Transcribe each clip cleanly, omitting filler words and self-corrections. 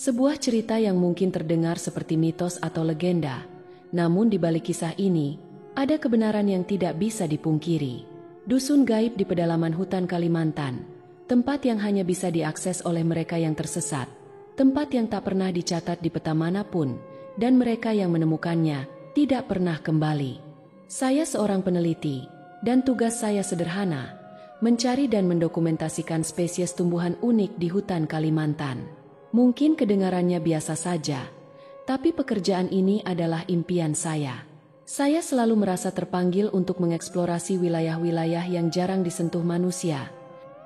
Sebuah cerita yang mungkin terdengar seperti mitos atau legenda, namun di balik kisah ini, ada kebenaran yang tidak bisa dipungkiri. Dusun gaib di pedalaman hutan Kalimantan, tempat yang hanya bisa diakses oleh mereka yang tersesat, tempat yang tak pernah dicatat di peta manapun, dan mereka yang menemukannya tidak pernah kembali. Saya seorang peneliti, dan tugas saya sederhana, mencari dan mendokumentasikan spesies tumbuhan unik di hutan Kalimantan. Mungkin kedengarannya biasa saja, tapi pekerjaan ini adalah impian saya. Saya selalu merasa terpanggil untuk mengeksplorasi wilayah-wilayah yang jarang disentuh manusia.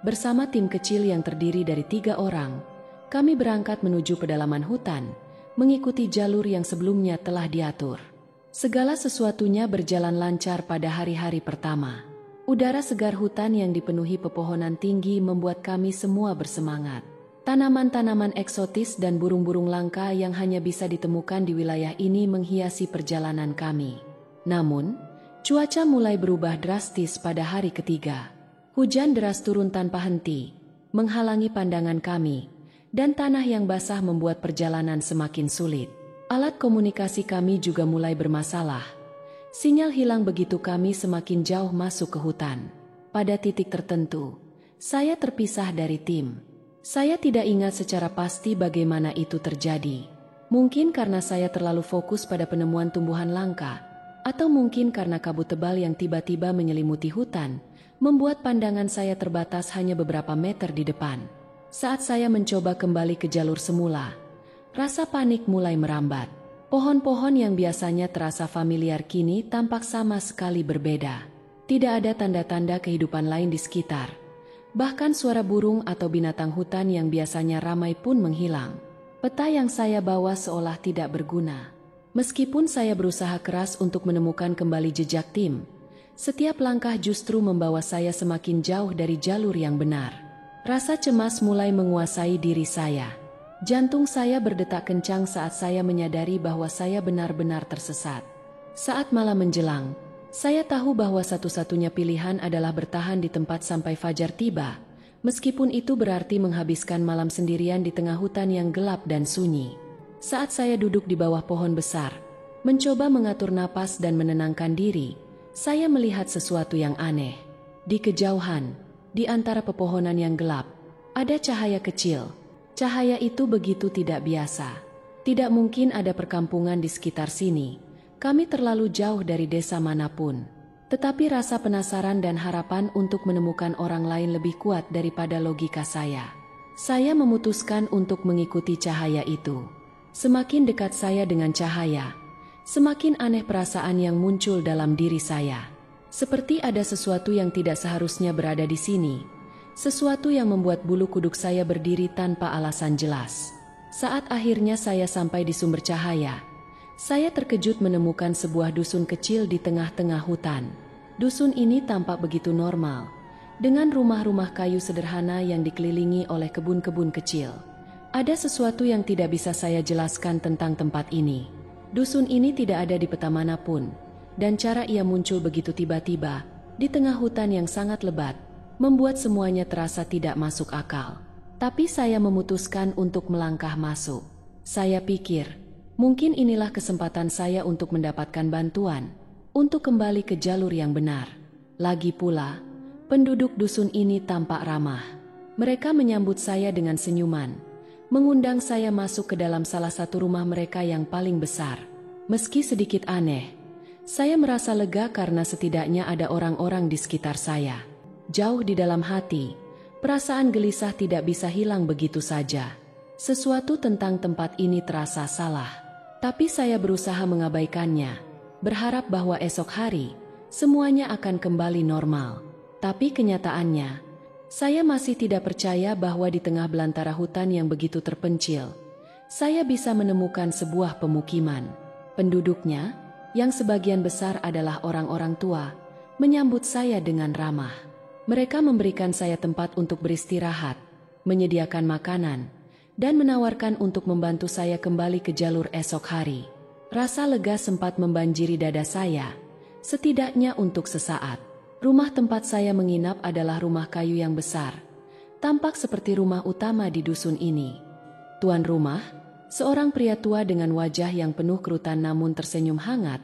Bersama tim kecil yang terdiri dari 3 orang, kami berangkat menuju pedalaman hutan, mengikuti jalur yang sebelumnya telah diatur. Segala sesuatunya berjalan lancar pada hari-hari pertama. Udara segar hutan yang dipenuhi pepohonan tinggi membuat kami semua bersemangat. Tanaman-tanaman eksotis dan burung-burung langka yang hanya bisa ditemukan di wilayah ini menghiasi perjalanan kami. Namun, cuaca mulai berubah drastis pada hari ketiga. Hujan deras turun tanpa henti, menghalangi pandangan kami, dan tanah yang basah membuat perjalanan semakin sulit. Alat komunikasi kami juga mulai bermasalah. Sinyal hilang begitu kami semakin jauh masuk ke hutan. Pada titik tertentu, saya terpisah dari tim. Saya tidak ingat secara pasti bagaimana itu terjadi. Mungkin karena saya terlalu fokus pada penemuan tumbuhan langka, atau mungkin karena kabut tebal yang tiba-tiba menyelimuti hutan, membuat pandangan saya terbatas hanya beberapa meter di depan. Saat saya mencoba kembali ke jalur semula, rasa panik mulai merambat. Pohon-pohon yang biasanya terasa familiar kini tampak sama sekali berbeda. Tidak ada tanda-tanda kehidupan lain di sekitar. Bahkan suara burung atau binatang hutan yang biasanya ramai pun menghilang. Peta yang saya bawa seolah tidak berguna. Meskipun saya berusaha keras untuk menemukan kembali jejak tim, setiap langkah justru membawa saya semakin jauh dari jalur yang benar. Rasa cemas mulai menguasai diri saya. Jantung saya berdetak kencang saat saya menyadari bahwa saya benar-benar tersesat. Saat malam menjelang, saya tahu bahwa satu-satunya pilihan adalah bertahan di tempat sampai fajar tiba, meskipun itu berarti menghabiskan malam sendirian di tengah hutan yang gelap dan sunyi. Saat saya duduk di bawah pohon besar, mencoba mengatur napas dan menenangkan diri, saya melihat sesuatu yang aneh. Di kejauhan, di antara pepohonan yang gelap, ada cahaya kecil. Cahaya itu begitu tidak biasa. Tidak mungkin ada perkampungan di sekitar sini. Kami terlalu jauh dari desa manapun. Tetapi rasa penasaran dan harapan untuk menemukan orang lain lebih kuat daripada logika saya. Saya memutuskan untuk mengikuti cahaya itu. Semakin dekat saya dengan cahaya, semakin aneh perasaan yang muncul dalam diri saya. Seperti ada sesuatu yang tidak seharusnya berada di sini. Sesuatu yang membuat bulu kuduk saya berdiri tanpa alasan jelas. Saat akhirnya saya sampai di sumber cahaya, saya terkejut menemukan sebuah dusun kecil di tengah-tengah hutan. Dusun ini tampak begitu normal, dengan rumah-rumah kayu sederhana yang dikelilingi oleh kebun-kebun kecil. Ada sesuatu yang tidak bisa saya jelaskan tentang tempat ini. Dusun ini tidak ada di peta manapun, dan cara ia muncul begitu tiba-tiba, di tengah hutan yang sangat lebat, membuat semuanya terasa tidak masuk akal. Tapi saya memutuskan untuk melangkah masuk. Saya pikir, mungkin inilah kesempatan saya untuk mendapatkan bantuan, untuk kembali ke jalur yang benar. Lagi pula, penduduk dusun ini tampak ramah. Mereka menyambut saya dengan senyuman, mengundang saya masuk ke dalam salah satu rumah mereka yang paling besar. Meski sedikit aneh, saya merasa lega karena setidaknya ada orang-orang di sekitar saya. Jauh di dalam hati, perasaan gelisah tidak bisa hilang begitu saja. Sesuatu tentang tempat ini terasa salah. Tapi saya berusaha mengabaikannya, berharap bahwa esok hari, semuanya akan kembali normal. Tapi kenyataannya, saya masih tidak percaya bahwa di tengah belantara hutan yang begitu terpencil, saya bisa menemukan sebuah pemukiman. Penduduknya, yang sebagian besar adalah orang-orang tua, menyambut saya dengan ramah. Mereka memberikan saya tempat untuk beristirahat, menyediakan makanan, dan menawarkan untuk membantu saya kembali ke jalur esok hari. Rasa lega sempat membanjiri dada saya, setidaknya untuk sesaat. Rumah tempat saya menginap adalah rumah kayu yang besar, tampak seperti rumah utama di dusun ini. Tuan rumah, Seorang pria tua dengan wajah yang penuh kerutan namun tersenyum hangat,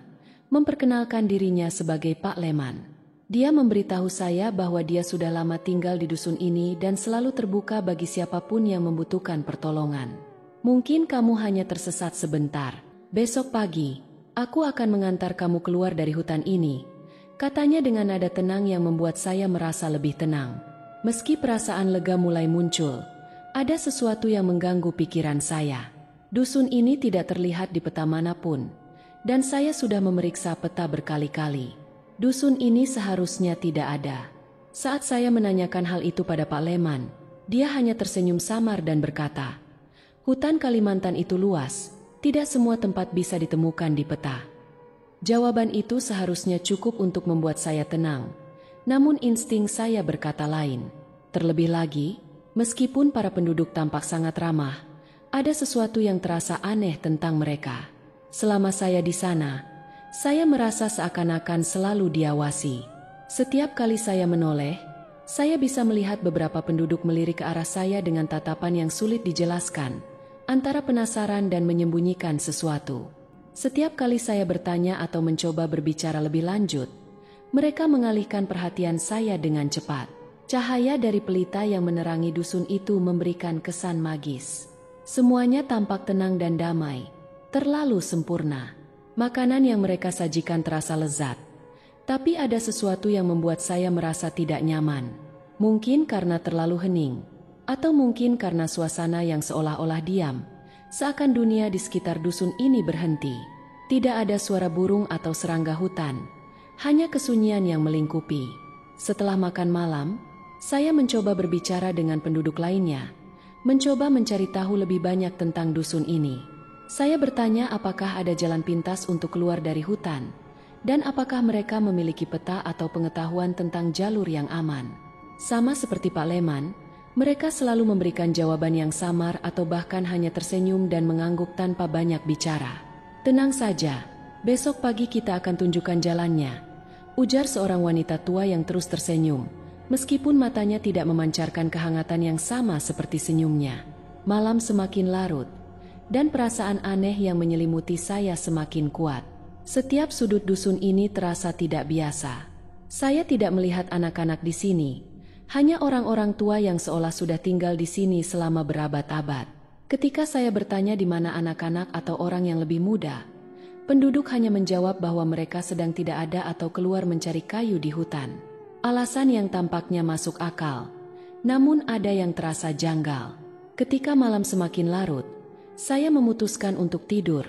memperkenalkan dirinya sebagai Pak Leman. Dia memberitahu saya bahwa dia sudah lama tinggal di dusun ini dan selalu terbuka bagi siapapun yang membutuhkan pertolongan. Mungkin kamu hanya tersesat sebentar. Besok pagi, aku akan mengantar kamu keluar dari hutan ini, katanya dengan nada tenang yang membuat saya merasa lebih tenang. Meski perasaan lega mulai muncul, ada sesuatu yang mengganggu pikiran saya. Dusun ini tidak terlihat di peta manapun, dan saya sudah memeriksa peta berkali-kali. Dusun ini seharusnya tidak ada. Saat saya menanyakan hal itu pada Pak Leman, dia hanya tersenyum samar dan berkata, "Hutan Kalimantan itu luas, tidak semua tempat bisa ditemukan di peta." Jawaban itu seharusnya cukup untuk membuat saya tenang, namun insting saya berkata lain. Terlebih lagi, meskipun para penduduk tampak sangat ramah, ada sesuatu yang terasa aneh tentang mereka. Selama saya di sana, saya merasa seakan-akan selalu diawasi. Setiap kali saya menoleh, saya bisa melihat beberapa penduduk melirik ke arah saya dengan tatapan yang sulit dijelaskan, antara penasaran dan menyembunyikan sesuatu. Setiap kali saya bertanya atau mencoba berbicara lebih lanjut, mereka mengalihkan perhatian saya dengan cepat. Cahaya dari pelita yang menerangi dusun itu memberikan kesan magis. Semuanya tampak tenang dan damai, terlalu sempurna. Makanan yang mereka sajikan terasa lezat, tapi ada sesuatu yang membuat saya merasa tidak nyaman. Mungkin karena terlalu hening, atau mungkin karena suasana yang seolah-olah diam, seakan dunia di sekitar dusun ini berhenti. Tidak ada suara burung atau serangga hutan, hanya kesunyian yang melingkupi. Setelah makan malam, saya mencoba berbicara dengan penduduk lainnya, mencoba mencari tahu lebih banyak tentang dusun ini. Saya bertanya apakah ada jalan pintas untuk keluar dari hutan, dan apakah mereka memiliki peta atau pengetahuan tentang jalur yang aman. Sama seperti Pak Leman, mereka selalu memberikan jawaban yang samar atau bahkan hanya tersenyum dan mengangguk tanpa banyak bicara. "Tenang saja, besok pagi kita akan tunjukkan jalannya," ujar seorang wanita tua yang terus tersenyum, meskipun matanya tidak memancarkan kehangatan yang sama seperti senyumnya. Malam semakin larut, dan perasaan aneh yang menyelimuti saya semakin kuat. Setiap sudut dusun ini terasa tidak biasa. Saya tidak melihat anak-anak di sini, hanya orang-orang tua yang seolah sudah tinggal di sini selama berabad-abad. Ketika saya bertanya di mana anak-anak atau orang yang lebih muda, penduduk hanya menjawab bahwa mereka sedang tidak ada atau keluar mencari kayu di hutan. Alasan yang tampaknya masuk akal, namun ada yang terasa janggal. Ketika malam semakin larut, saya memutuskan untuk tidur,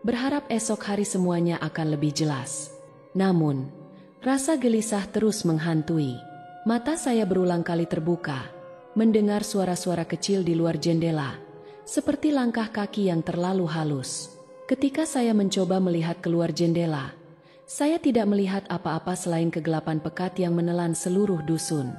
berharap esok hari semuanya akan lebih jelas. Namun, rasa gelisah terus menghantui. Mata saya berulang kali terbuka, mendengar suara-suara kecil di luar jendela, seperti langkah kaki yang terlalu halus. Ketika saya mencoba melihat keluar jendela, saya tidak melihat apa-apa selain kegelapan pekat yang menelan seluruh dusun.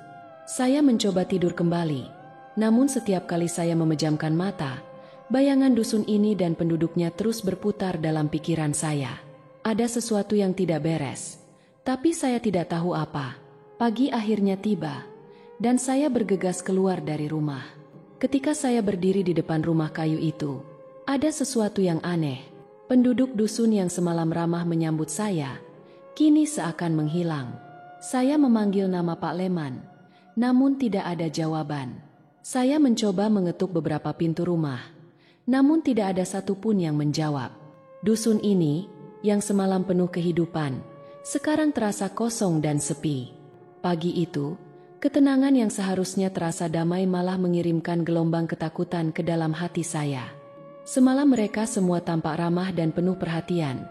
Saya mencoba tidur kembali, namun setiap kali saya memejamkan mata, bayangan dusun ini dan penduduknya terus berputar dalam pikiran saya. Ada sesuatu yang tidak beres, tapi saya tidak tahu apa. Pagi akhirnya tiba, dan saya bergegas keluar dari rumah. Ketika saya berdiri di depan rumah kayu itu, ada sesuatu yang aneh. Penduduk dusun yang semalam ramah menyambut saya, kini seakan menghilang. Saya memanggil nama Pak Leman, namun tidak ada jawaban. Saya mencoba mengetuk beberapa pintu rumah, namun tidak ada satupun yang menjawab. Dusun ini, yang semalam penuh kehidupan, sekarang terasa kosong dan sepi. Pagi itu, ketenangan yang seharusnya terasa damai malah mengirimkan gelombang ketakutan ke dalam hati saya. Semalam mereka semua tampak ramah dan penuh perhatian,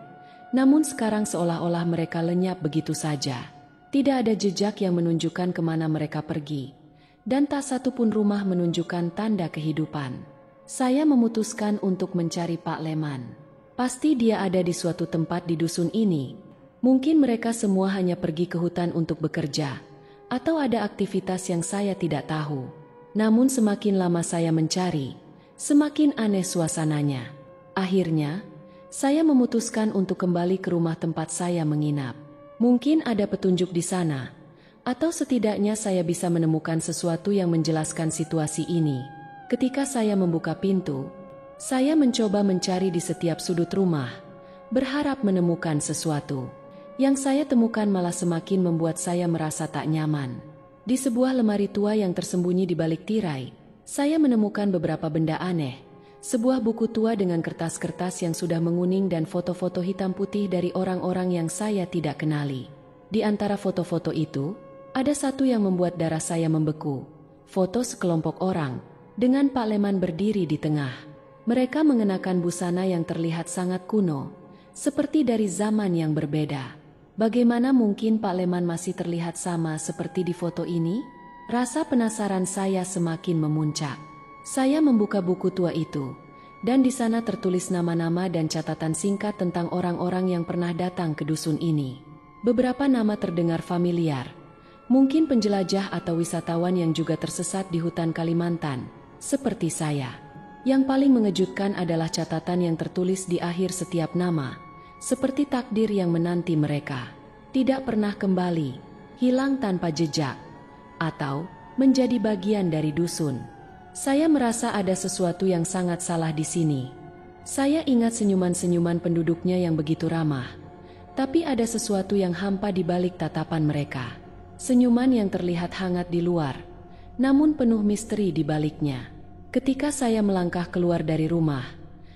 namun sekarang seolah-olah mereka lenyap begitu saja. Tidak ada jejak yang menunjukkan kemana mereka pergi, dan tak satu pun rumah menunjukkan tanda kehidupan. Saya memutuskan untuk mencari Pak Leman. Pasti dia ada di suatu tempat di dusun ini. Mungkin mereka semua hanya pergi ke hutan untuk bekerja, atau ada aktivitas yang saya tidak tahu. Namun semakin lama saya mencari, semakin aneh suasananya. Akhirnya, saya memutuskan untuk kembali ke rumah tempat saya menginap. Mungkin ada petunjuk di sana, atau setidaknya saya bisa menemukan sesuatu yang menjelaskan situasi ini. Ketika saya membuka pintu, Saya mencoba mencari di setiap sudut rumah, berharap menemukan sesuatu. Yang saya temukan malah semakin membuat saya merasa tak nyaman. Di sebuah lemari tua yang tersembunyi di balik tirai, saya menemukan beberapa benda aneh. Sebuah buku tua dengan kertas-kertas yang sudah menguning dan foto-foto hitam putih dari orang-orang yang saya tidak kenali. Di antara foto-foto itu, ada satu yang membuat darah saya membeku. Foto sekelompok orang, dengan Pak Leman berdiri di tengah. Mereka mengenakan busana yang terlihat sangat kuno, seperti dari zaman yang berbeda. Bagaimana mungkin Pak Leman masih terlihat sama seperti di foto ini? Rasa penasaran saya semakin memuncak. Saya membuka buku tua itu, dan di sana tertulis nama-nama dan catatan singkat tentang orang-orang yang pernah datang ke dusun ini. Beberapa nama terdengar familiar, mungkin penjelajah atau wisatawan yang juga tersesat di hutan Kalimantan, seperti saya. Yang paling mengejutkan adalah catatan yang tertulis di akhir setiap nama, seperti takdir yang menanti mereka. Tidak pernah kembali, hilang tanpa jejak, atau menjadi bagian dari dusun. Saya merasa ada sesuatu yang sangat salah di sini. Saya ingat senyuman-senyuman penduduknya yang begitu ramah, tapi ada sesuatu yang hampa di balik tatapan mereka. Senyuman yang terlihat hangat di luar, namun penuh misteri di baliknya. Ketika saya melangkah keluar dari rumah,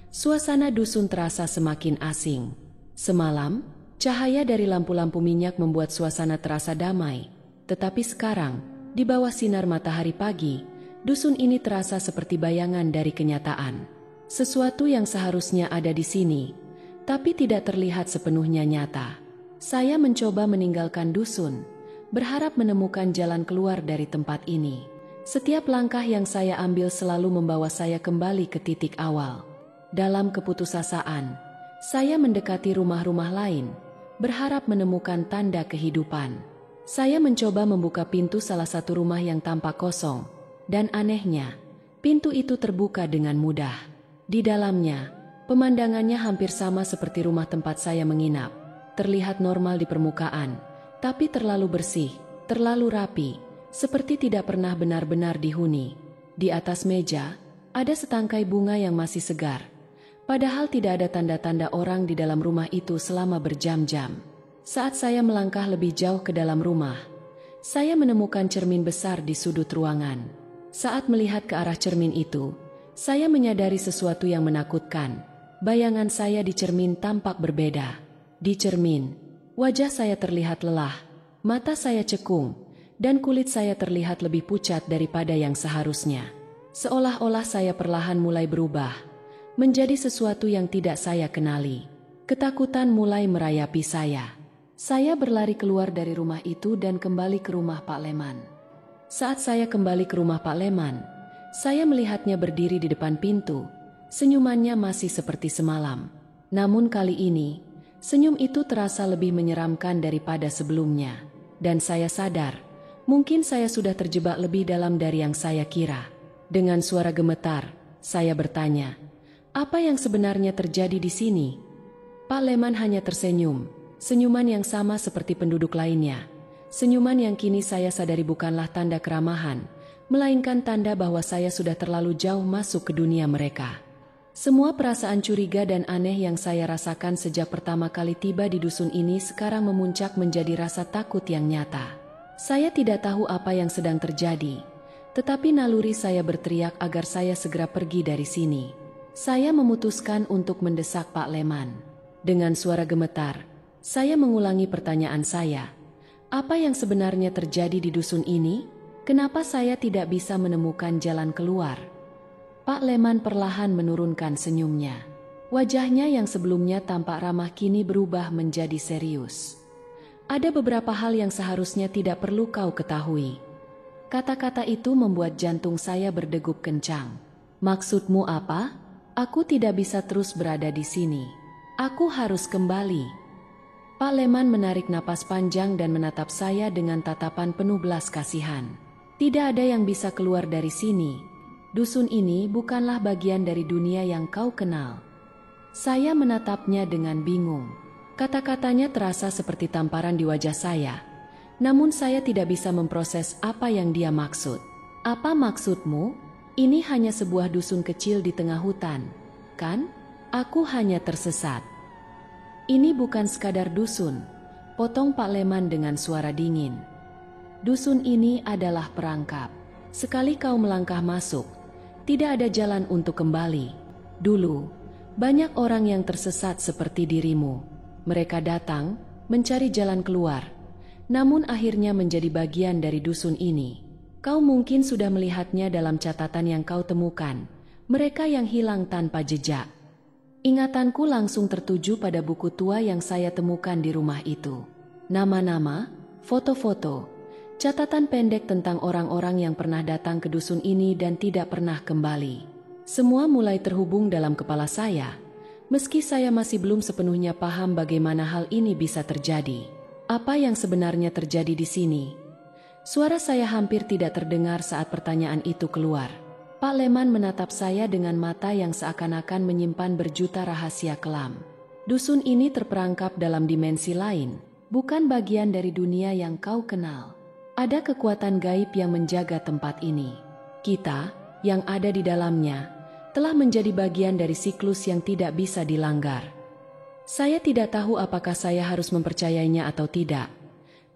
suasana dusun terasa semakin asing. Semalam, cahaya dari lampu-lampu minyak membuat suasana terasa damai. Tetapi sekarang, di bawah sinar matahari pagi, dusun ini terasa seperti bayangan dari kenyataan. Sesuatu yang seharusnya ada di sini, tapi tidak terlihat sepenuhnya nyata. Saya mencoba meninggalkan dusun, berharap menemukan jalan keluar dari tempat ini. Setiap langkah yang saya ambil selalu membawa saya kembali ke titik awal. Dalam keputusasaan, saya mendekati rumah-rumah lain, berharap menemukan tanda kehidupan. Saya mencoba membuka pintu salah satu rumah yang tampak kosong, dan anehnya, pintu itu terbuka dengan mudah. Di dalamnya, pemandangannya hampir sama seperti rumah tempat saya menginap. Terlihat normal di permukaan, tapi terlalu bersih, terlalu rapi, seperti tidak pernah benar-benar dihuni. Di atas meja, ada setangkai bunga yang masih segar. Padahal tidak ada tanda-tanda orang di dalam rumah itu selama berjam-jam. Saat saya melangkah lebih jauh ke dalam rumah, saya menemukan cermin besar di sudut ruangan. Saat melihat ke arah cermin itu, saya menyadari sesuatu yang menakutkan. Bayangan saya di cermin tampak berbeda. Di cermin, wajah saya terlihat lelah, mata saya cekung, dan kulit saya terlihat lebih pucat daripada yang seharusnya. Seolah-olah saya perlahan mulai berubah, menjadi sesuatu yang tidak saya kenali. Ketakutan mulai merayapi saya. Saya berlari keluar dari rumah itu dan kembali ke rumah Pak Leman. Saat saya kembali ke rumah Pak Leman, saya melihatnya berdiri di depan pintu. Senyumannya masih seperti semalam. Namun kali ini, senyum itu terasa lebih menyeramkan daripada sebelumnya. Dan saya sadar, mungkin saya sudah terjebak lebih dalam dari yang saya kira. Dengan suara gemetar, saya bertanya, apa yang sebenarnya terjadi di sini? Pak Leman hanya tersenyum, senyuman yang sama seperti penduduk lainnya. Senyuman yang kini saya sadari bukanlah tanda keramahan, melainkan tanda bahwa saya sudah terlalu jauh masuk ke dunia mereka. Semua perasaan curiga dan aneh yang saya rasakan sejak pertama kali tiba di dusun ini sekarang memuncak menjadi rasa takut yang nyata. Saya tidak tahu apa yang sedang terjadi, tetapi naluri saya berteriak agar saya segera pergi dari sini. Saya memutuskan untuk mendesak Pak Leman. Dengan suara gemetar, saya mengulangi pertanyaan saya. Apa yang sebenarnya terjadi di dusun ini? Kenapa saya tidak bisa menemukan jalan keluar? Pak Leman perlahan menurunkan senyumnya. Wajahnya yang sebelumnya tampak ramah kini berubah menjadi serius. Ada beberapa hal yang seharusnya tidak perlu kau ketahui. Kata-kata itu membuat jantung saya berdegup kencang. Maksudmu apa? Aku tidak bisa terus berada di sini. Aku harus kembali. Pak Leman menarik napas panjang dan menatap saya dengan tatapan penuh belas kasihan. Tidak ada yang bisa keluar dari sini. Dusun ini bukanlah bagian dari dunia yang kau kenal. Saya menatapnya dengan bingung. Kata-katanya terasa seperti tamparan di wajah saya. Namun saya tidak bisa memproses apa yang dia maksud. Apa maksudmu? Ini hanya sebuah dusun kecil di tengah hutan. kan? Aku hanya tersesat. Ini bukan sekadar dusun, potong Pak Leman dengan suara dingin. Dusun ini adalah perangkap. Sekali kau melangkah masuk, tidak ada jalan untuk kembali. Dulu, banyak orang yang tersesat seperti dirimu. Mereka datang, mencari jalan keluar, namun akhirnya menjadi bagian dari dusun ini. Kau mungkin sudah melihatnya dalam catatan yang kau temukan, mereka yang hilang tanpa jejak. Ingatanku langsung tertuju pada buku tua yang saya temukan di rumah itu. Nama-nama, foto-foto, catatan pendek tentang orang-orang yang pernah datang ke dusun ini dan tidak pernah kembali. Semua mulai terhubung dalam kepala saya, meski saya masih belum sepenuhnya paham bagaimana hal ini bisa terjadi. Apa yang sebenarnya terjadi di sini? Suara saya hampir tidak terdengar saat pertanyaan itu keluar. Pak Leman menatap saya dengan mata yang seakan-akan menyimpan berjuta rahasia kelam. Dusun ini terperangkap dalam dimensi lain, bukan bagian dari dunia yang kau kenal. Ada kekuatan gaib yang menjaga tempat ini. Kita, yang ada di dalamnya, telah menjadi bagian dari siklus yang tidak bisa dilanggar. Saya tidak tahu apakah saya harus mempercayainya atau tidak,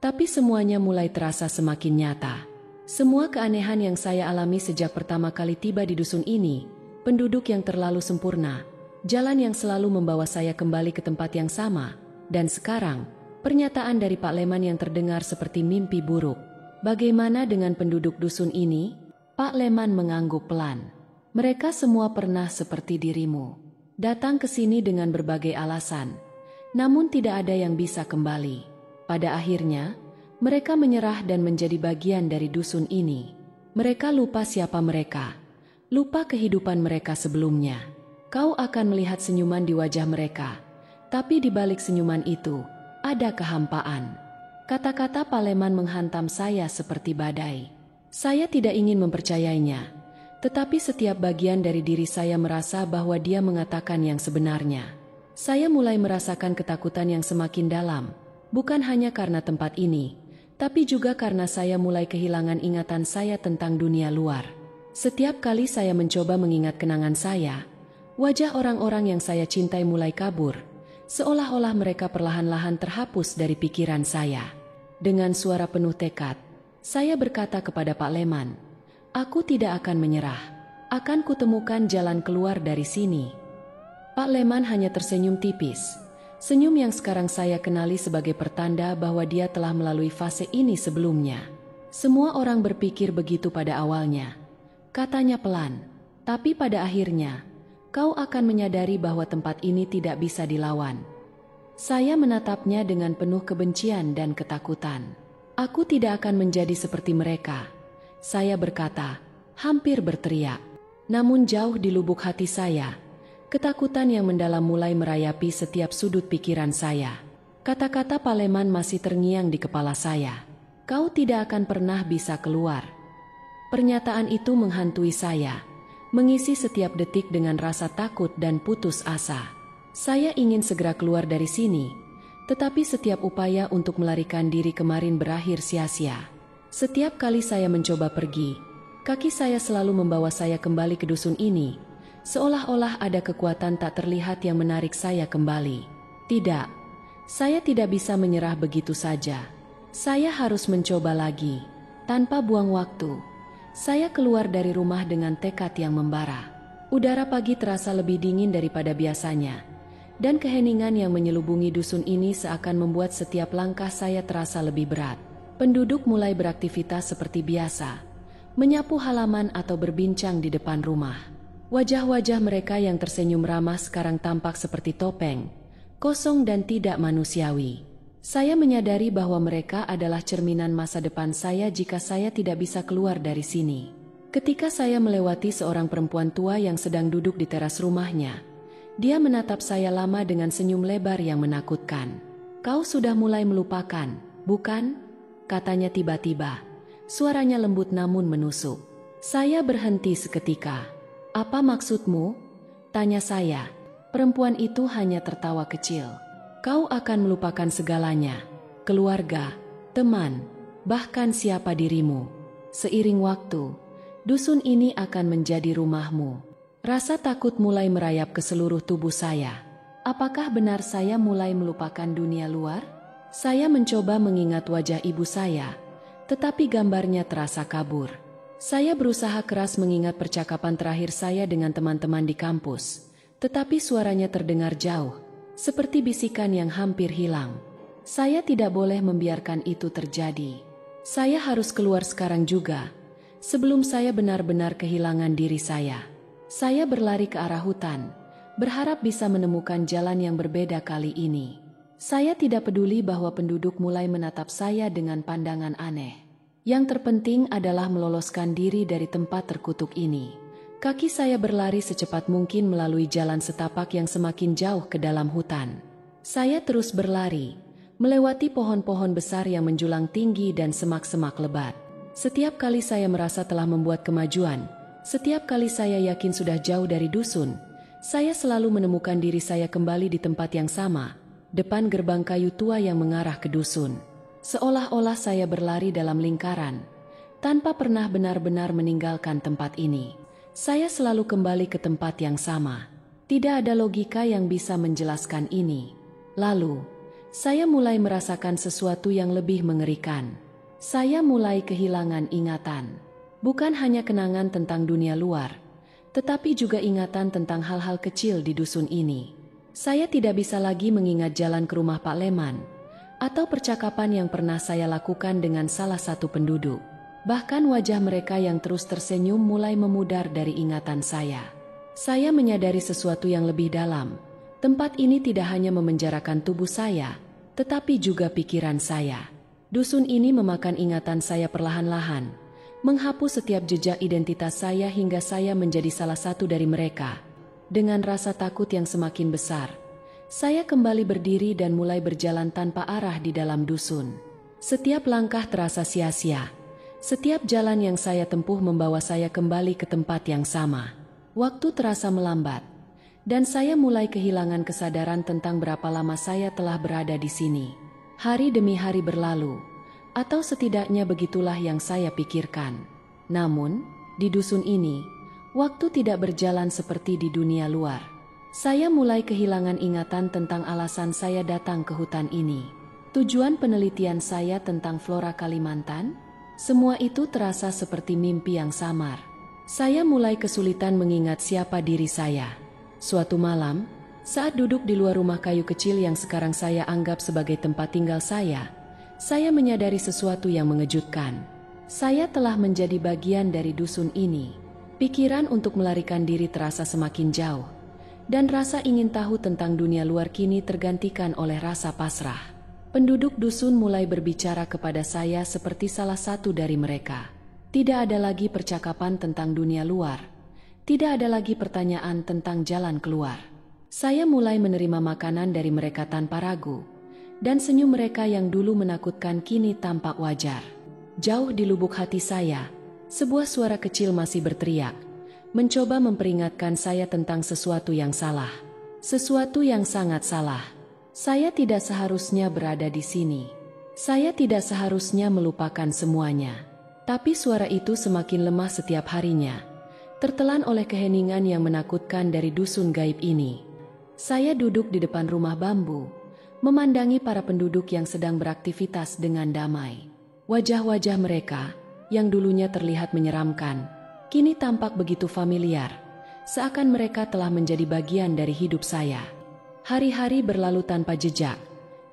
tapi semuanya mulai terasa semakin nyata. Semua keanehan yang saya alami sejak pertama kali tiba di dusun ini, penduduk yang terlalu sempurna, jalan yang selalu membawa saya kembali ke tempat yang sama, dan sekarang, pernyataan dari Pak Leman yang terdengar seperti mimpi buruk. Bagaimana dengan penduduk dusun ini? Pak Leman mengangguk pelan. Mereka semua pernah seperti dirimu. Datang ke sini dengan berbagai alasan, namun tidak ada yang bisa kembali. Pada akhirnya, mereka menyerah dan menjadi bagian dari dusun ini. Mereka lupa siapa mereka, lupa kehidupan mereka sebelumnya. Kau akan melihat senyuman di wajah mereka, tapi di balik senyuman itu, ada kehampaan. Kata-kata Pak Leman menghantam saya seperti badai. Saya tidak ingin mempercayainya, tetapi setiap bagian dari diri saya merasa bahwa dia mengatakan yang sebenarnya. Saya mulai merasakan ketakutan yang semakin dalam, bukan hanya karena tempat ini, tapi juga karena saya mulai kehilangan ingatan saya tentang dunia luar. Setiap kali saya mencoba mengingat kenangan saya, wajah orang-orang yang saya cintai mulai kabur, seolah-olah mereka perlahan-lahan terhapus dari pikiran saya. Dengan suara penuh tekad, saya berkata kepada Pak Leman, "Aku tidak akan menyerah, akan kutemukan jalan keluar dari sini." Pak Leman hanya tersenyum tipis. Senyum yang sekarang saya kenali sebagai pertanda bahwa dia telah melalui fase ini sebelumnya. Semua orang berpikir begitu pada awalnya. Katanya pelan, tapi pada akhirnya, kau akan menyadari bahwa tempat ini tidak bisa dilawan. Saya menatapnya dengan penuh kebencian dan ketakutan. Aku tidak akan menjadi seperti mereka, saya berkata, hampir berteriak. Namun jauh di lubuk hati saya, ketakutan yang mendalam mulai merayapi setiap sudut pikiran saya. Kata-kata Pak Leman masih terngiang di kepala saya. Kau tidak akan pernah bisa keluar. Pernyataan itu menghantui saya, mengisi setiap detik dengan rasa takut dan putus asa. Saya ingin segera keluar dari sini, tetapi setiap upaya untuk melarikan diri kemarin berakhir sia-sia. Setiap kali saya mencoba pergi, kaki saya selalu membawa saya kembali ke dusun ini, seolah-olah ada kekuatan tak terlihat yang menarik saya kembali. Tidak, saya tidak bisa menyerah begitu saja. Saya harus mencoba lagi. Tanpa buang waktu, saya keluar dari rumah dengan tekad yang membara. Udara pagi terasa lebih dingin daripada biasanya, dan keheningan yang menyelubungi dusun ini seakan membuat setiap langkah saya terasa lebih berat. Penduduk mulai beraktivitas seperti biasa, menyapu halaman atau berbincang di depan rumah. Wajah-wajah mereka yang tersenyum ramah sekarang tampak seperti topeng, kosong dan tidak manusiawi. Saya menyadari bahwa mereka adalah cerminan masa depan saya jika saya tidak bisa keluar dari sini. Ketika saya melewati seorang perempuan tua yang sedang duduk di teras rumahnya, dia menatap saya lama dengan senyum lebar yang menakutkan. "Kau sudah mulai melupakan, bukan?" katanya tiba-tiba. Suaranya lembut namun menusuk. Saya berhenti seketika. "Apa maksudmu?" tanya saya. Perempuan itu hanya tertawa kecil. "Kau akan melupakan segalanya, keluarga, teman, bahkan siapa dirimu. Seiring waktu, dusun ini akan menjadi rumahmu." Rasa takut mulai merayap ke seluruh tubuh saya. Apakah benar saya mulai melupakan dunia luar? Saya mencoba mengingat wajah ibu saya, tetapi gambarnya terasa kabur. Saya berusaha keras mengingat percakapan terakhir saya dengan teman-teman di kampus, tetapi suaranya terdengar jauh, seperti bisikan yang hampir hilang. Saya tidak boleh membiarkan itu terjadi. Saya harus keluar sekarang juga, sebelum saya benar-benar kehilangan diri saya. Saya berlari ke arah hutan, berharap bisa menemukan jalan yang berbeda kali ini. Saya tidak peduli bahwa penduduk mulai menatap saya dengan pandangan aneh. Yang terpenting adalah meloloskan diri dari tempat terkutuk ini. Kaki saya berlari secepat mungkin melalui jalan setapak yang semakin jauh ke dalam hutan. Saya terus berlari, melewati pohon-pohon besar yang menjulang tinggi dan semak-semak lebat. Setiap kali saya merasa telah membuat kemajuan, setiap kali saya yakin sudah jauh dari dusun, saya selalu menemukan diri saya kembali di tempat yang sama, depan gerbang kayu tua yang mengarah ke dusun. Seolah-olah saya berlari dalam lingkaran, tanpa pernah benar-benar meninggalkan tempat ini. Saya selalu kembali ke tempat yang sama. Tidak ada logika yang bisa menjelaskan ini. Lalu, saya mulai merasakan sesuatu yang lebih mengerikan. Saya mulai kehilangan ingatan. Bukan hanya kenangan tentang dunia luar, tetapi juga ingatan tentang hal-hal kecil di dusun ini. Saya tidak bisa lagi mengingat jalan ke rumah Pak Leman, atau percakapan yang pernah saya lakukan dengan salah satu penduduk. Bahkan wajah mereka yang terus tersenyum mulai memudar dari ingatan saya. Saya menyadari sesuatu yang lebih dalam. Tempat ini tidak hanya memenjarakan tubuh saya, tetapi juga pikiran saya. Dusun ini memakan ingatan saya perlahan-lahan, menghapus setiap jejak identitas saya hingga saya menjadi salah satu dari mereka. Dengan rasa takut yang semakin besar, saya kembali berdiri dan mulai berjalan tanpa arah di dalam dusun. Setiap langkah terasa sia-sia. Setiap jalan yang saya tempuh membawa saya kembali ke tempat yang sama. Waktu terasa melambat, dan saya mulai kehilangan kesadaran tentang berapa lama saya telah berada di sini. Hari demi hari berlalu, atau setidaknya begitulah yang saya pikirkan. Namun, di dusun ini, waktu tidak berjalan seperti di dunia luar. Saya mulai kehilangan ingatan tentang alasan saya datang ke hutan ini. Tujuan penelitian saya tentang flora Kalimantan, semua itu terasa seperti mimpi yang samar. Saya mulai kesulitan mengingat siapa diri saya. Suatu malam, saat duduk di luar rumah kayu kecil yang sekarang saya anggap sebagai tempat tinggal saya menyadari sesuatu yang mengejutkan. Saya telah menjadi bagian dari dusun ini. Pikiran untuk melarikan diri terasa semakin jauh, dan rasa ingin tahu tentang dunia luar kini tergantikan oleh rasa pasrah. Penduduk dusun mulai berbicara kepada saya seperti salah satu dari mereka. Tidak ada lagi percakapan tentang dunia luar. Tidak ada lagi pertanyaan tentang jalan keluar. Saya mulai menerima makanan dari mereka tanpa ragu, dan senyum mereka yang dulu menakutkan kini tampak wajar. Jauh di lubuk hati saya, sebuah suara kecil masih berteriak, mencoba memperingatkan saya tentang sesuatu yang salah. Sesuatu yang sangat salah. Saya tidak seharusnya berada di sini. Saya tidak seharusnya melupakan semuanya. Tapi suara itu semakin lemah setiap harinya, tertelan oleh keheningan yang menakutkan dari dusun gaib ini. Saya duduk di depan rumah bambu, memandangi para penduduk yang sedang beraktivitas dengan damai. Wajah-wajah mereka, yang dulunya terlihat menyeramkan, kini tampak begitu familiar, seakan mereka telah menjadi bagian dari hidup saya. Hari-hari berlalu tanpa jejak,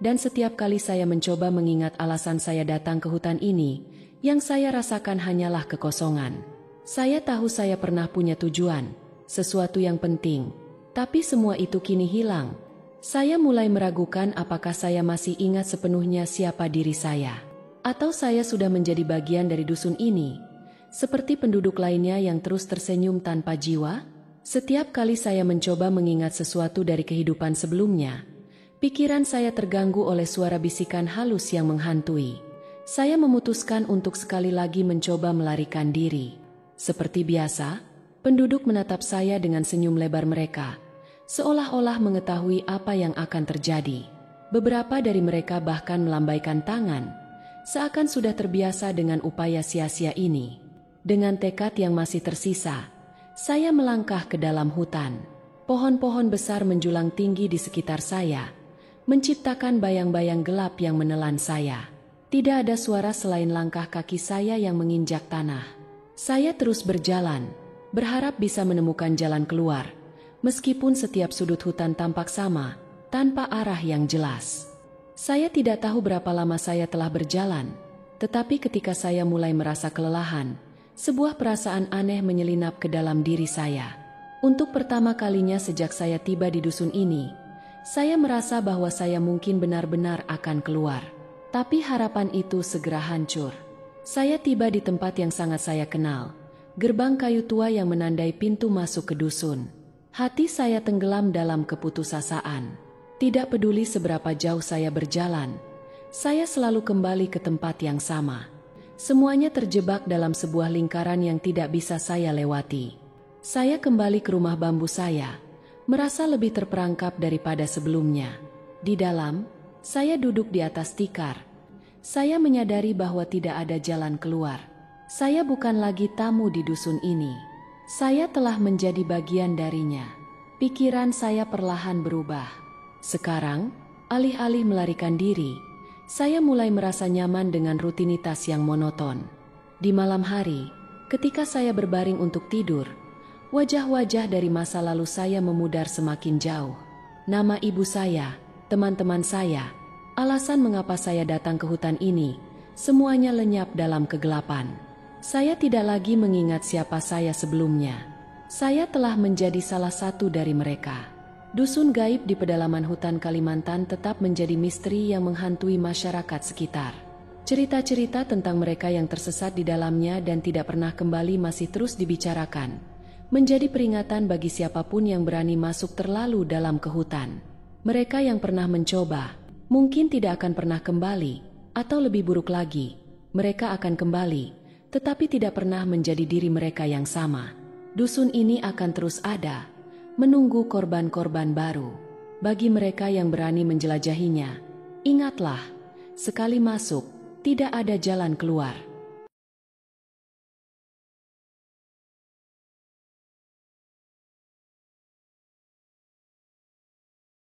dan setiap kali saya mencoba mengingat alasan saya datang ke hutan ini, yang saya rasakan hanyalah kekosongan. Saya tahu saya pernah punya tujuan, sesuatu yang penting, tapi semua itu kini hilang. Saya mulai meragukan apakah saya masih ingat sepenuhnya siapa diri saya, atau saya sudah menjadi bagian dari dusun ini, seperti penduduk lainnya yang terus tersenyum tanpa jiwa. Setiap kali saya mencoba mengingat sesuatu dari kehidupan sebelumnya, pikiran saya terganggu oleh suara bisikan halus yang menghantui. Saya memutuskan untuk sekali lagi mencoba melarikan diri. Seperti biasa, penduduk menatap saya dengan senyum lebar mereka, seolah-olah mengetahui apa yang akan terjadi. Beberapa dari mereka bahkan melambaikan tangan, seakan sudah terbiasa dengan upaya sia-sia ini. Dengan tekad yang masih tersisa, Saya melangkah ke dalam hutan. Pohon-pohon besar menjulang tinggi di sekitar saya, menciptakan bayang-bayang gelap yang menelan saya. Tidak ada suara selain langkah kaki saya yang menginjak tanah. Saya terus berjalan, berharap bisa menemukan jalan keluar, meskipun setiap sudut hutan tampak sama, tanpa arah yang jelas. Saya tidak tahu berapa lama saya telah berjalan, tetapi ketika saya mulai merasa kelelahan, sebuah perasaan aneh menyelinap ke dalam diri saya. Untuk pertama kalinya sejak saya tiba di dusun ini, saya merasa bahwa saya mungkin benar-benar akan keluar. Tapi harapan itu segera hancur. Saya tiba di tempat yang sangat saya kenal, gerbang kayu tua yang menandai pintu masuk ke dusun. Hati saya tenggelam dalam keputusasaan. Tidak peduli seberapa jauh saya berjalan, saya selalu kembali ke tempat yang sama. Semuanya terjebak dalam sebuah lingkaran yang tidak bisa saya lewati. Saya kembali ke rumah bambu saya, merasa lebih terperangkap daripada sebelumnya. Di dalam, saya duduk di atas tikar. Saya menyadari bahwa tidak ada jalan keluar. Saya bukan lagi tamu di dusun ini. Saya telah menjadi bagian darinya. Pikiran saya perlahan berubah. Sekarang, alih-alih melarikan diri, saya mulai merasa nyaman dengan rutinitas yang monoton. Di malam hari, ketika saya berbaring untuk tidur, wajah-wajah dari masa lalu saya memudar semakin jauh. Nama ibu saya, teman-teman saya, alasan mengapa saya datang ke hutan ini, semuanya lenyap dalam kegelapan. Saya tidak lagi mengingat siapa saya sebelumnya. Saya telah menjadi salah satu dari mereka. Dusun gaib di pedalaman hutan Kalimantan tetap menjadi misteri yang menghantui masyarakat sekitar. Cerita-cerita tentang mereka yang tersesat di dalamnya dan tidak pernah kembali masih terus dibicarakan, menjadi peringatan bagi siapapun yang berani masuk terlalu dalam ke hutan. Mereka yang pernah mencoba, mungkin tidak akan pernah kembali, atau lebih buruk lagi, mereka akan kembali, tetapi tidak pernah menjadi diri mereka yang sama. Dusun ini akan terus ada, menunggu korban-korban baru. Bagi mereka yang berani menjelajahinya, ingatlah, sekali masuk, tidak ada jalan keluar.